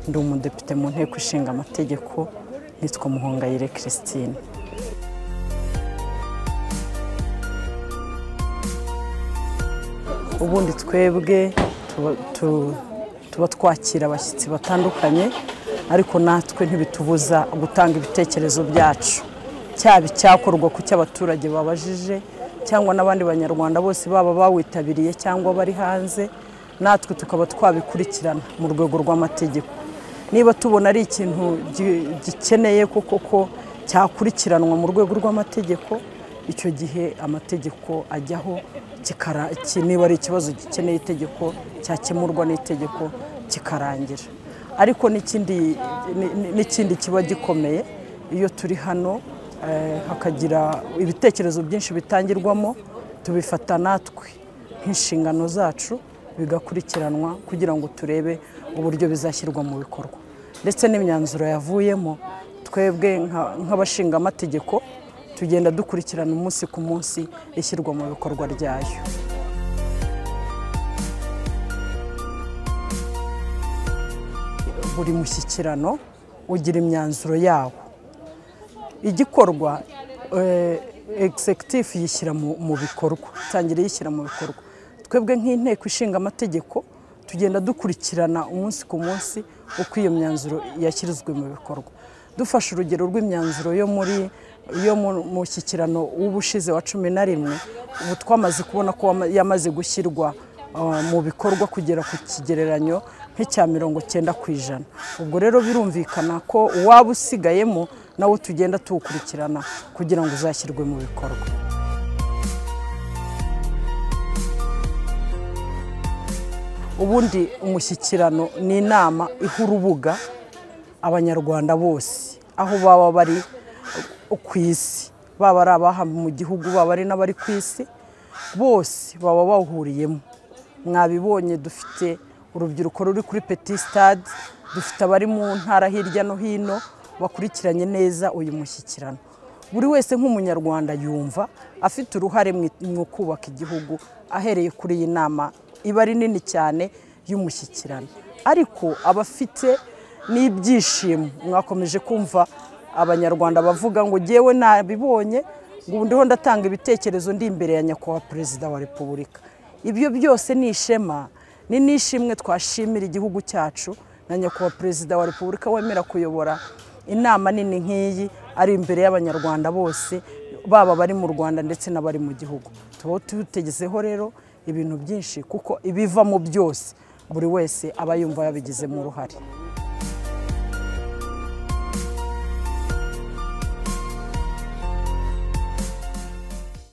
ndi umudepite mu nteko ishinga amategeko nitwa Muhongayire Christine. Ubundi twebwe tuba twakira abashyitsi batandukanye, ariko natwe ntibitubuza gutanga ibitekerezo byacu, cyaba icyakorwa ku cy'abaturage babajije cyangwa n'abandi banyarwanda bose baba bawitabiriye cyangwa bari hanze, natwe tukaba twabikurikirana mu rwego rw'amategeko. Niba tubona ari ikintu gikeneye koko cyakurikiranwa mu rwego rw'amategeko, icyo gihe amategeko ajyaho, niba ari ikibazo gikeneye itegeko cyakemurwa n'itegeko kikarangira. Ariko n'ikindi kiba gikomeye iyo turi hano hakagira ibitekerezo byinshi bitangirwamo, tubifata natwe nk'inshingano zacu bigakurikiranwa kugira ngo turebe uburyo bizashyirwa mu bikorwa, ndetse n'imyanzuro yavuyemo twebwe nk'abashinga amategeko tugenda dukurikirana umunsi ku munsi ishyirwa mu bikorwa ryayo. Buri mushyikirano ugira imyanzuro yawo, igikorwa executive yishyira mu bikorwa, itangira yishyira mu bikorwa. Twebwe nk'inteko ishinga amategeko tugenda dukurikirana umunsi ku munsi uko iyo myanzuro yashyirizwe mu bikorwa. Dufashe urugero rw'imyanzuro yo mu mushyikirano w'ubushize wa 11, ubu twamaze kubona ko yamaze gushyirwa mu bikorwa kugera ku kigereranyo nk'icya 90%. Ubwo rero birumvikana ko waba usigayemo nawo tugenda tuwukurikirana kugira ngo uzashyirwe mu bikorwa. Ubundi umushyikirano ni inama iha urubuga abanyarwanda bose aho baba bari ku isi, baba ari abaha mu gihugu, baba ari n'abari ku isi, bose baba bawuhuriyemo. Mwabibonye dufite urubyiruko ruri kuri Petit Stade, dufite abari mu ntara hirya no hino bakurikiranye neza uyu mushyikirano. Buri wese nk'umunyarwanda yumva afite uruhare mu kubaka igihugu ahereye kuri iyi nama iba ari nini cyane y'umushyikirano. Ariko abafite n'ibyishimo, mwakomeje kumva abanyarwanda bavuga ngo jyewe nabibonye, ngo ndiho ndatanga ibitekerezo ndi imbere ya nyakubahwa Perezida wa Repubulika. Ibyo byose ni ishema, ni nishimwe twashimira igihugu cyacu na nyakubahwa Perezida wa Repubulika wemera kuyobora inama nini nk'iyi ari imbere y'abanyarwanda bose, baba bari mu Rwanda ndetse n'abari mu gihugu. Tuba tutegezeho rero ibintu byinshi, kuko ibivamo byose buri wese aba yumva yabigizemo uruhare.